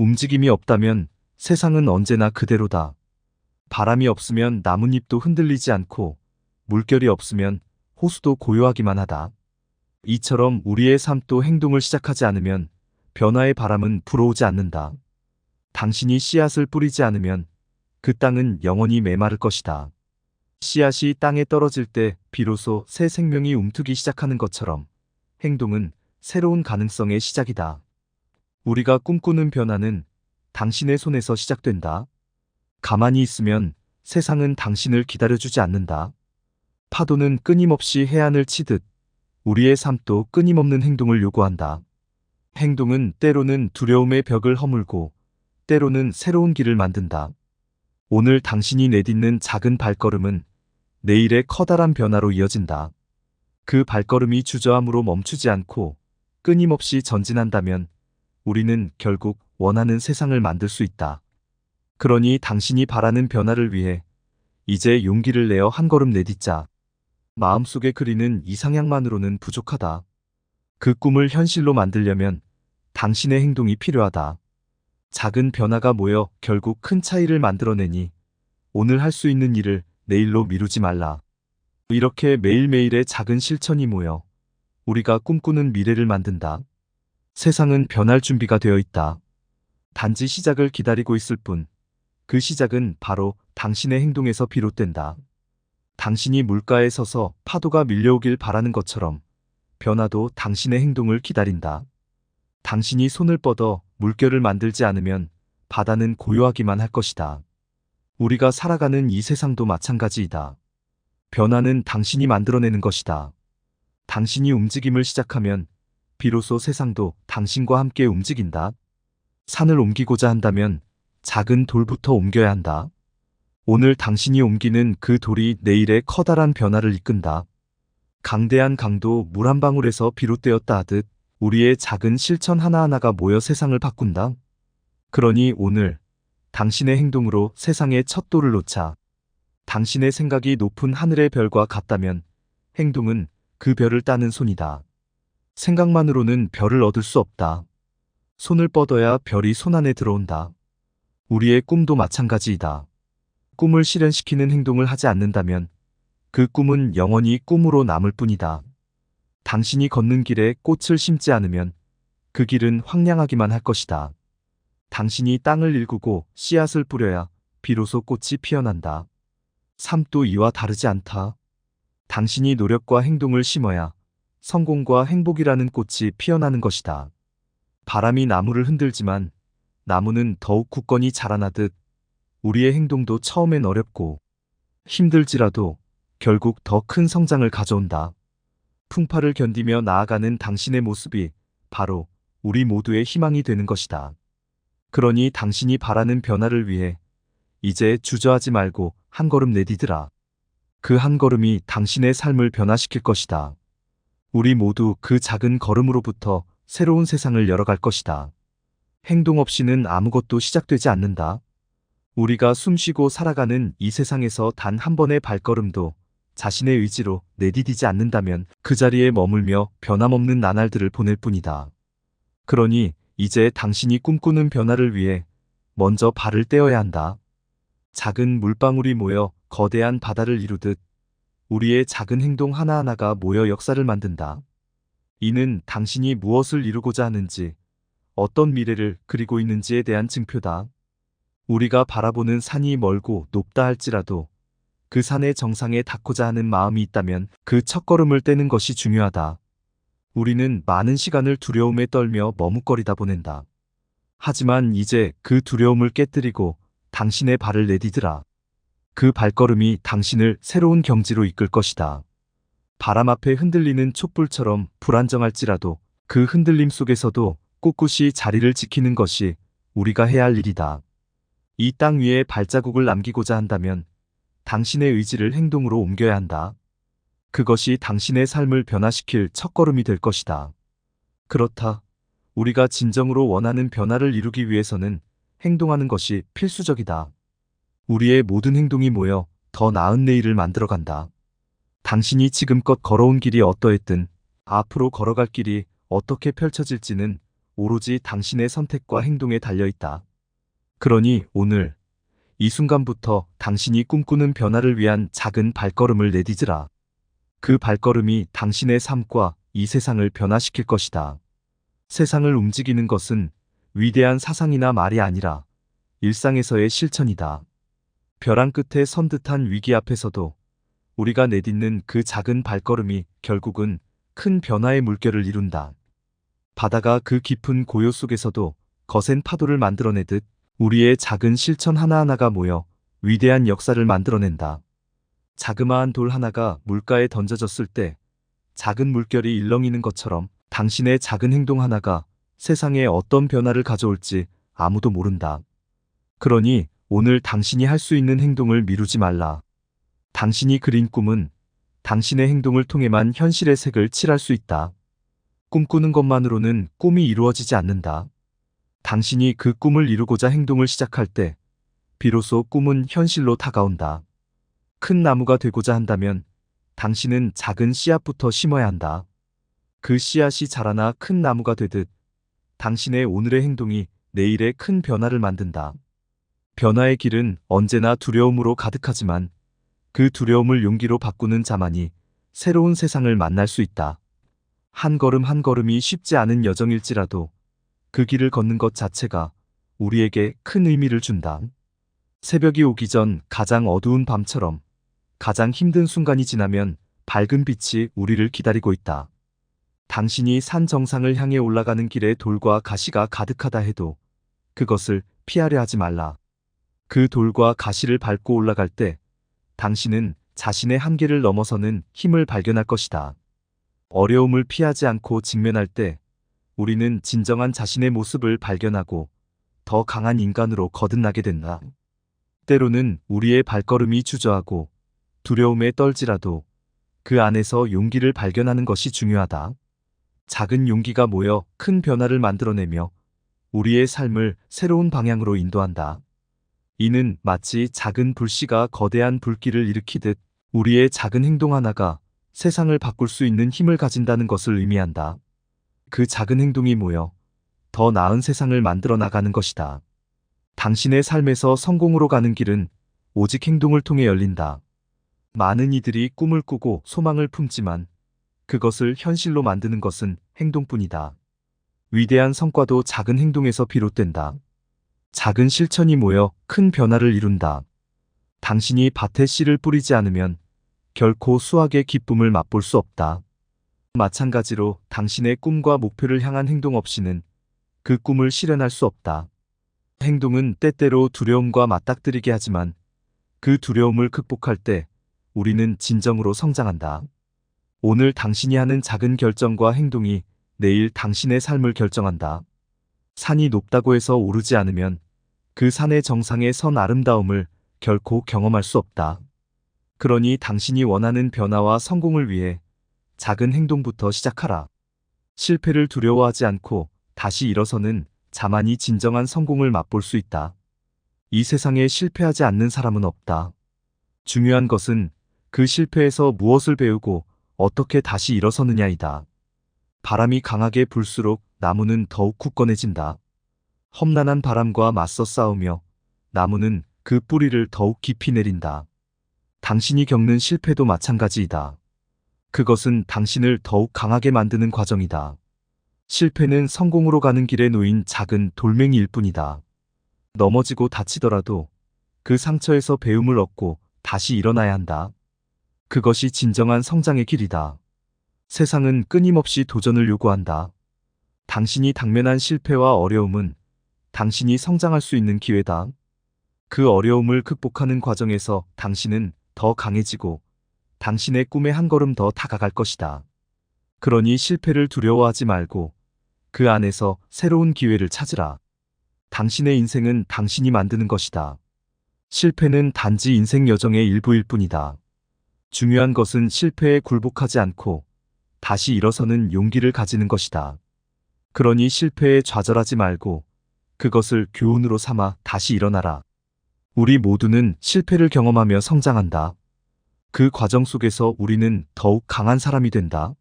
움직임이 없다면 세상은 언제나 그대로다. 바람이 없으면 나뭇잎도 흔들리지 않고 물결이 없으면 호수도 고요하기만 하다. 이처럼 우리의 삶도 행동을 시작하지 않으면 변화의 바람은 불어오지 않는다. 당신이 씨앗을 뿌리지 않으면 그 땅은 영원히 메마를 것이다. 씨앗이 땅에 떨어질 때 비로소 새 생명이 움트기 시작하는 것처럼 행동은 새로운 가능성의 시작이다. 우리가 꿈꾸는 변화는 당신의 손에서 시작된다. 가만히 있으면 세상은 당신을 기다려주지 않는다. 파도는 끊임없이 해안을 치듯 우리의 삶도 끊임없는 행동을 요구한다. 행동은 때로는 두려움의 벽을 허물고 때로는 새로운 길을 만든다. 오늘 당신이 내딛는 작은 발걸음은 내일의 커다란 변화로 이어진다. 그 발걸음이 주저함으로 멈추지 않고 끊임없이 전진한다면 우리는 결국 원하는 세상을 만들 수 있다. 그러니 당신이 바라는 변화를 위해 이제 용기를 내어 한 걸음 내딛자. 마음속에 그리는 이상향만으로는 부족하다. 그 꿈을 현실로 만들려면 당신의 행동이 필요하다. 작은 변화가 모여 결국 큰 차이를 만들어내니 오늘 할 수 있는 일을 내일로 미루지 말라. 이렇게 매일매일의 작은 실천이 모여 우리가 꿈꾸는 미래를 만든다. 세상은 변할 준비가 되어 있다. 단지 시작을 기다리고 있을 뿐. 그 시작은 바로 당신의 행동에서 비롯된다. 당신이 물가에 서서 파도가 밀려오길 바라는 것처럼 변화도 당신의 행동을 기다린다. 당신이 손을 뻗어 물결을 만들지 않으면 바다는 고요하기만 할 것이다. 우리가 살아가는 이 세상도 마찬가지이다. 변화는 당신이 만들어내는 것이다. 당신이 움직임을 시작하면 비로소 세상도 당신과 함께 움직인다. 산을 옮기고자 한다면 작은 돌부터 옮겨야 한다. 오늘 당신이 옮기는 그 돌이 내일의 커다란 변화를 이끈다. 강대한 강도 물 한 방울에서 비롯되었다 하듯 우리의 작은 실천 하나하나가 모여 세상을 바꾼다. 그러니 오늘 당신의 행동으로 세상의 첫 돌을 놓자. 당신의 생각이 높은 하늘의 별과 같다면 행동은 그 별을 따는 손이다. 생각만으로는 별을 얻을 수 없다. 손을 뻗어야 별이 손 안에 들어온다. 우리의 꿈도 마찬가지이다. 꿈을 실현시키는 행동을 하지 않는다면 그 꿈은 영원히 꿈으로 남을 뿐이다. 당신이 걷는 길에 꽃을 심지 않으면 그 길은 황량하기만 할 것이다. 당신이 땅을 일구고 씨앗을 뿌려야 비로소 꽃이 피어난다. 삶도 이와 다르지 않다. 당신이 노력과 행동을 심어야 성공과 행복이라는 꽃이 피어나는 것이다. 바람이 나무를 흔들지만 나무는 더욱 굳건히 자라나듯 우리의 행동도 처음엔 어렵고 힘들지라도 결국 더 큰 성장을 가져온다. 풍파를 견디며 나아가는 당신의 모습이 바로 우리 모두의 희망이 되는 것이다. 그러니 당신이 바라는 변화를 위해 이제 주저하지 말고 한 걸음 내디드라. 그 한 걸음이 당신의 삶을 변화시킬 것이다. 우리 모두 그 작은 걸음으로부터 새로운 세상을 열어갈 것이다. 행동 없이는 아무것도 시작되지 않는다. 우리가 숨쉬고 살아가는 이 세상에서 단 한 번의 발걸음도 자신의 의지로 내디디지 않는다면 그 자리에 머물며 변함없는 나날들을 보낼 뿐이다. 그러니 이제 당신이 꿈꾸는 변화를 위해 먼저 발을 떼어야 한다. 작은 물방울이 모여 거대한 바다를 이루듯 우리의 작은 행동 하나하나가 모여 역사를 만든다. 이는 당신이 무엇을 이루고자 하는지, 어떤 미래를 그리고 있는지에 대한 증표다. 우리가 바라보는 산이 멀고 높다 할지라도 그 산의 정상에 닿고자 하는 마음이 있다면 그 첫걸음을 떼는 것이 중요하다. 우리는 많은 시간을 두려움에 떨며 머뭇거리다 보낸다. 하지만 이제 그 두려움을 깨뜨리고 당신의 발을 내디드라. 그 발걸음이 당신을 새로운 경지로 이끌 것이다. 바람 앞에 흔들리는 촛불처럼 불안정할지라도 그 흔들림 속에서도 꿋꿋이 자리를 지키는 것이 우리가 해야 할 일이다. 이 땅 위에 발자국을 남기고자 한다면 당신의 의지를 행동으로 옮겨야 한다. 그것이 당신의 삶을 변화시킬 첫걸음이 될 것이다. 그렇다. 우리가 진정으로 원하는 변화를 이루기 위해서는 행동하는 것이 필수적이다. 우리의 모든 행동이 모여 더 나은 내일을 만들어간다. 당신이 지금껏 걸어온 길이 어떠했든 앞으로 걸어갈 길이 어떻게 펼쳐질지는 오로지 당신의 선택과 행동에 달려 있다. 그러니 오늘, 이 순간부터 당신이 꿈꾸는 변화를 위한 작은 발걸음을 내디디라. 그 발걸음이 당신의 삶과 이 세상을 변화시킬 것이다. 세상을 움직이는 것은 위대한 사상이나 말이 아니라 일상에서의 실천이다. 벼랑 끝에 선 듯한 위기 앞에서도 우리가 내딛는 그 작은 발걸음이 결국은 큰 변화의 물결을 이룬다. 바다가 그 깊은 고요 속에서도 거센 파도를 만들어내듯 우리의 작은 실천 하나하나가 모여 위대한 역사를 만들어낸다. 자그마한 돌 하나가 물가에 던져졌을 때 작은 물결이 일렁이는 것처럼 당신의 작은 행동 하나가 세상에 어떤 변화를 가져올지 아무도 모른다. 그러니 오늘 당신이 할 수 있는 행동을 미루지 말라. 당신이 그린 꿈은 당신의 행동을 통해만 현실의 색을 칠할 수 있다. 꿈꾸는 것만으로는 꿈이 이루어지지 않는다. 당신이 그 꿈을 이루고자 행동을 시작할 때 비로소 꿈은 현실로 다가온다. 큰 나무가 되고자 한다면 당신은 작은 씨앗부터 심어야 한다. 그 씨앗이 자라나 큰 나무가 되듯 당신의 오늘의 행동이 내일의 큰 변화를 만든다. 변화의 길은 언제나 두려움으로 가득하지만 그 두려움을 용기로 바꾸는 자만이 새로운 세상을 만날 수 있다. 한 걸음 한 걸음이 쉽지 않은 여정일지라도 그 길을 걷는 것 자체가 우리에게 큰 의미를 준다. 새벽이 오기 전 가장 어두운 밤처럼 가장 힘든 순간이 지나면 밝은 빛이 우리를 기다리고 있다. 당신이 산 정상을 향해 올라가는 길에 돌과 가시가 가득하다 해도 그것을 피하려 하지 말라. 그 돌과 가시를 밟고 올라갈 때 당신은 자신의 한계를 넘어서는 힘을 발견할 것이다. 어려움을 피하지 않고 직면할 때 우리는 진정한 자신의 모습을 발견하고 더 강한 인간으로 거듭나게 된다. 때로는 우리의 발걸음이 주저하고 두려움에 떨지라도 그 안에서 용기를 발견하는 것이 중요하다. 작은 용기가 모여 큰 변화를 만들어내며 우리의 삶을 새로운 방향으로 인도한다. 이는 마치 작은 불씨가 거대한 불길을 일으키듯 우리의 작은 행동 하나가 세상을 바꿀 수 있는 힘을 가진다는 것을 의미한다. 그 작은 행동이 모여 더 나은 세상을 만들어 나가는 것이다. 당신의 삶에서 성공으로 가는 길은 오직 행동을 통해 열린다. 많은 이들이 꿈을 꾸고 소망을 품지만 그것을 현실로 만드는 것은 행동뿐이다. 위대한 성과도 작은 행동에서 비롯된다. 작은 실천이 모여 큰 변화를 이룬다. 당신이 밭에 씨를 뿌리지 않으면 결코 수확의 기쁨을 맛볼 수 없다. 마찬가지로 당신의 꿈과 목표를 향한 행동 없이는 그 꿈을 실현할 수 없다. 행동은 때때로 두려움과 맞닥뜨리게 하지만 그 두려움을 극복할 때 우리는 진정으로 성장한다. 오늘 당신이 하는 작은 결정과 행동이 내일 당신의 삶을 결정한다. 산이 높다고 해서 오르지 않으면 그 산의 정상에 선 아름다움을 결코 경험할 수 없다. 그러니 당신이 원하는 변화와 성공을 위해 작은 행동부터 시작하라. 실패를 두려워하지 않고 다시 일어서는 자만이 진정한 성공을 맛볼 수 있다. 이 세상에 실패하지 않는 사람은 없다. 중요한 것은 그 실패에서 무엇을 배우고 어떻게 다시 일어서느냐이다. 바람이 강하게 불수록 나무는 더욱 굳건해진다. 험난한 바람과 맞서 싸우며 나무는 그 뿌리를 더욱 깊이 내린다. 당신이 겪는 실패도 마찬가지이다. 그것은 당신을 더욱 강하게 만드는 과정이다. 실패는 성공으로 가는 길에 놓인 작은 돌멩이일 뿐이다. 넘어지고 다치더라도 그 상처에서 배움을 얻고 다시 일어나야 한다. 그것이 진정한 성장의 길이다. 세상은 끊임없이 도전을 요구한다. 당신이 당면한 실패와 어려움은 당신이 성장할 수 있는 기회다. 그 어려움을 극복하는 과정에서 당신은 더 강해지고 당신의 꿈에 한 걸음 더 다가갈 것이다. 그러니 실패를 두려워하지 말고 그 안에서 새로운 기회를 찾으라. 당신의 인생은 당신이 만드는 것이다. 실패는 단지 인생 여정의 일부일 뿐이다. 중요한 것은 실패에 굴복하지 않고 다시 일어서는 용기를 가지는 것이다. 그러니 실패에 좌절하지 말고 그것을 교훈으로 삼아 다시 일어나라. 우리 모두는 실패를 경험하며 성장한다. 그 과정 속에서 우리는 더욱 강한 사람이 된다.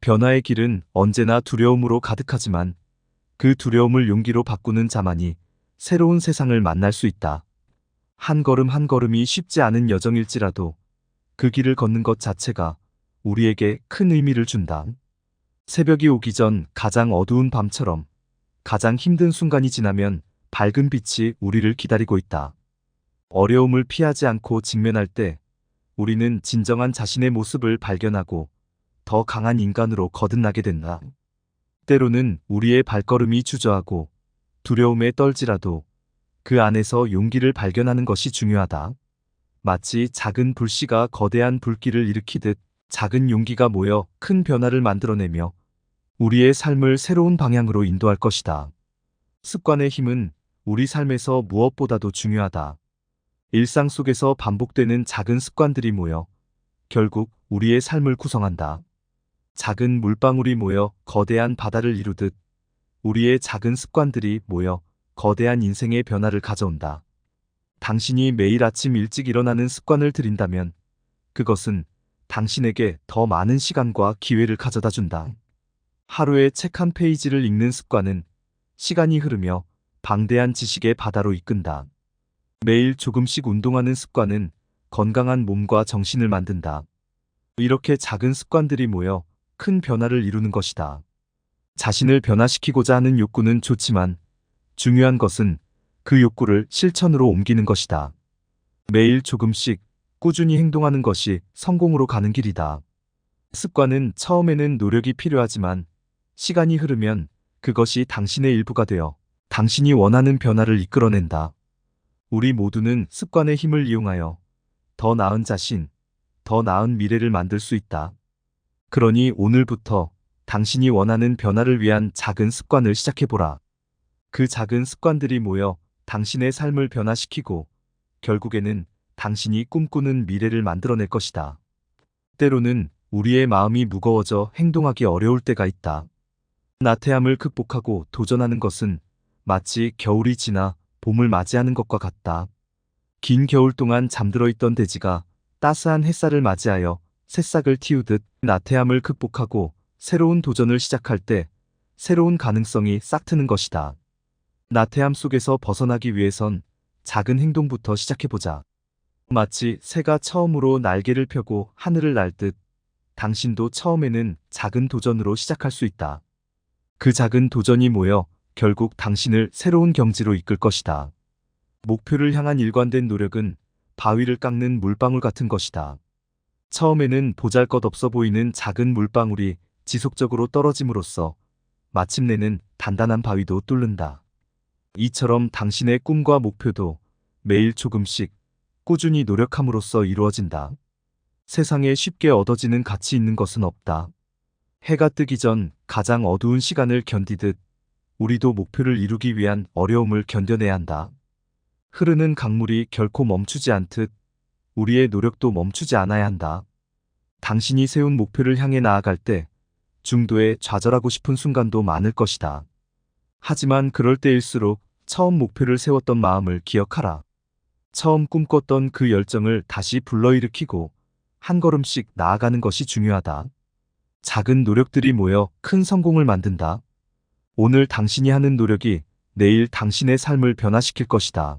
변화의 길은 언제나 두려움으로 가득하지만 그 두려움을 용기로 바꾸는 자만이 새로운 세상을 만날 수 있다. 한 걸음 한 걸음이 쉽지 않은 여정일지라도 그 길을 걷는 것 자체가 우리에게 큰 의미를 준다. 새벽이 오기 전 가장 어두운 밤처럼 가장 힘든 순간이 지나면 밝은 빛이 우리를 기다리고 있다. 어려움을 피하지 않고 직면할 때 우리는 진정한 자신의 모습을 발견하고 더 강한 인간으로 거듭나게 된다. 때로는 우리의 발걸음이 주저하고 두려움에 떨지라도 그 안에서 용기를 발견하는 것이 중요하다. 마치 작은 불씨가 거대한 불길을 일으키듯 작은 용기가 모여 큰 변화를 만들어내며 우리의 삶을 새로운 방향으로 인도할 것이다. 습관의 힘은 우리 삶에서 무엇보다도 중요하다. 일상 속에서 반복되는 작은 습관들이 모여 결국 우리의 삶을 구성한다. 작은 물방울이 모여 거대한 바다를 이루듯 우리의 작은 습관들이 모여 거대한 인생의 변화를 가져온다. 당신이 매일 아침 일찍 일어나는 습관을 들인다면 그것은 당신에게 더 많은 시간과 기회를 가져다 준다. 하루에 책 한 페이지를 읽는 습관은 시간이 흐르며 방대한 지식의 바다로 이끈다. 매일 조금씩 운동하는 습관은 건강한 몸과 정신을 만든다. 이렇게 작은 습관들이 모여 큰 변화를 이루는 것이다. 자신을 변화시키고자 하는 욕구는 좋지만 중요한 것은 그 욕구를 실천으로 옮기는 것이다. 매일 조금씩 꾸준히 행동하는 것이 성공으로 가는 길이다. 습관은 처음에는 노력이 필요하지만 시간이 흐르면 그것이 당신의 일부가 되어 당신이 원하는 변화를 이끌어낸다. 우리 모두는 습관의 힘을 이용하여 더 나은 자신, 더 나은 미래를 만들 수 있다. 그러니 오늘부터 당신이 원하는 변화를 위한 작은 습관을 시작해보라. 그 작은 습관들이 모여 당신의 삶을 변화시키고 결국에는 당신이 꿈꾸는 미래를 만들어낼 것이다. 때로는 우리의 마음이 무거워져 행동하기 어려울 때가 있다. 나태함을 극복하고 도전하는 것은 마치 겨울이 지나 봄을 맞이하는 것과 같다. 긴 겨울 동안 잠들어 있던 돼지가 따스한 햇살을 맞이하여 새싹을 틔우듯 나태함을 극복하고 새로운 도전을 시작할 때 새로운 가능성이 싹트는 것이다. 나태함 속에서 벗어나기 위해선 작은 행동부터 시작해보자. 마치 새가 처음으로 날개를 펴고 하늘을 날 듯 당신도 처음에는 작은 도전으로 시작할 수 있다. 그 작은 도전이 모여 결국 당신을 새로운 경지로 이끌 것이다. 목표를 향한 일관된 노력은 바위를 깎는 물방울 같은 것이다. 처음에는 보잘것없어 보이는 작은 물방울이 지속적으로 떨어짐으로써 마침내는 단단한 바위도 뚫는다. 이처럼 당신의 꿈과 목표도 매일 조금씩 꾸준히 노력함으로써 이루어진다. 세상에 쉽게 얻어지는 가치 있는 것은 없다. 해가 뜨기 전 가장 어두운 시간을 견디듯 우리도 목표를 이루기 위한 어려움을 견뎌내야 한다. 흐르는 강물이 결코 멈추지 않듯 우리의 노력도 멈추지 않아야 한다. 당신이 세운 목표를 향해 나아갈 때 중도에 좌절하고 싶은 순간도 많을 것이다. 하지만 그럴 때일수록 처음 목표를 세웠던 마음을 기억하라. 처음 꿈꿨던 그 열정을 다시 불러일으키고 한 걸음씩 나아가는 것이 중요하다. 작은 노력들이 모여 큰 성공을 만든다. 오늘 당신이 하는 노력이 내일 당신의 삶을 변화시킬 것이다.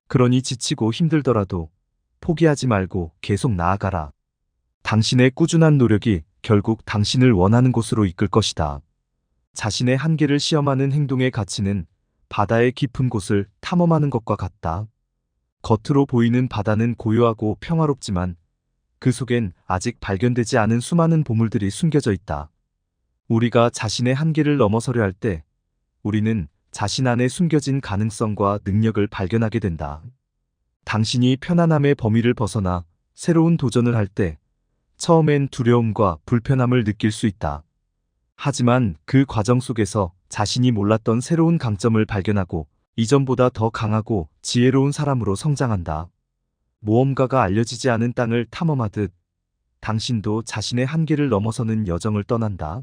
그러니 지치고 힘들더라도 포기하지 말고 계속 나아가라. 당신의 꾸준한 노력이 결국 당신을 원하는 곳으로 이끌 것이다. 자신의 한계를 시험하는 행동의 가치는 바다의 깊은 곳을 탐험하는 것과 같다. 겉으로 보이는 바다는 고요하고 평화롭지만 그 속엔 아직 발견되지 않은 수많은 보물들이 숨겨져 있다. 우리가 자신의 한계를 넘어서려 할 때 우리는 자신 안에 숨겨진 가능성과 능력을 발견하게 된다. 당신이 편안함의 범위를 벗어나 새로운 도전을 할 때 처음엔 두려움과 불편함을 느낄 수 있다. 하지만 그 과정 속에서 자신이 몰랐던 새로운 강점을 발견하고 이전보다 더 강하고 지혜로운 사람으로 성장한다. 모험가가 알려지지 않은 땅을 탐험하듯 당신도 자신의 한계를 넘어서는 여정을 떠난다.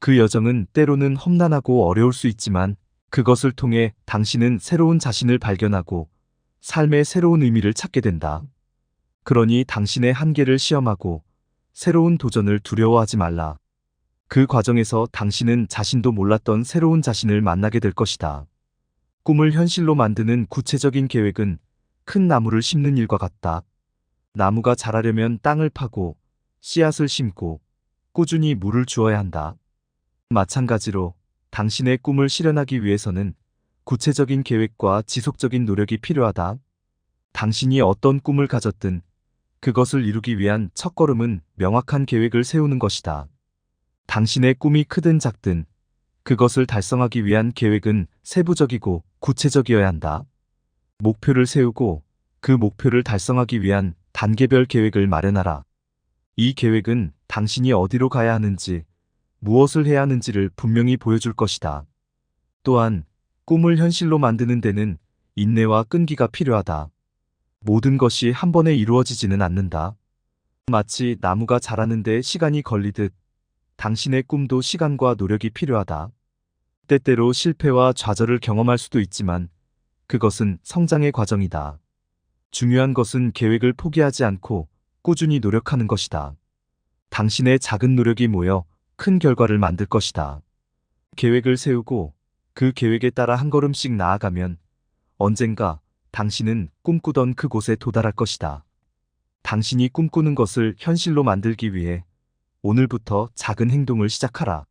그 여정은 때로는 험난하고 어려울 수 있지만 그것을 통해 당신은 새로운 자신을 발견하고 삶의 새로운 의미를 찾게 된다. 그러니 당신의 한계를 시험하고 새로운 도전을 두려워하지 말라. 그 과정에서 당신은 자신도 몰랐던 새로운 자신을 만나게 될 것이다. 꿈을 현실로 만드는 구체적인 계획은 큰 나무를 심는 일과 같다. 나무가 자라려면 땅을 파고 씨앗을 심고 꾸준히 물을 주어야 한다. 마찬가지로 당신의 꿈을 실현하기 위해서는 구체적인 계획과 지속적인 노력이 필요하다. 당신이 어떤 꿈을 가졌든 그것을 이루기 위한 첫걸음은 명확한 계획을 세우는 것이다. 당신의 꿈이 크든 작든 그것을 달성하기 위한 계획은 세부적이고 구체적이어야 한다. 목표를 세우고 그 목표를 달성하기 위한 단계별 계획을 마련하라. 이 계획은 당신이 어디로 가야 하는지, 무엇을 해야 하는지를 분명히 보여줄 것이다. 또한 꿈을 현실로 만드는 데는 인내와 끈기가 필요하다. 모든 것이 한 번에 이루어지지는 않는다. 마치 나무가 자라는데 시간이 걸리듯 당신의 꿈도 시간과 노력이 필요하다. 때때로 실패와 좌절을 경험할 수도 있지만 그것은 성장의 과정이다. 중요한 것은 계획을 포기하지 않고 꾸준히 노력하는 것이다. 당신의 작은 노력이 모여 큰 결과를 만들 것이다. 계획을 세우고 그 계획에 따라 한 걸음씩 나아가면 언젠가 당신은 꿈꾸던 그곳에 도달할 것이다. 당신이 꿈꾸는 것을 현실로 만들기 위해 오늘부터 작은 행동을 시작하라.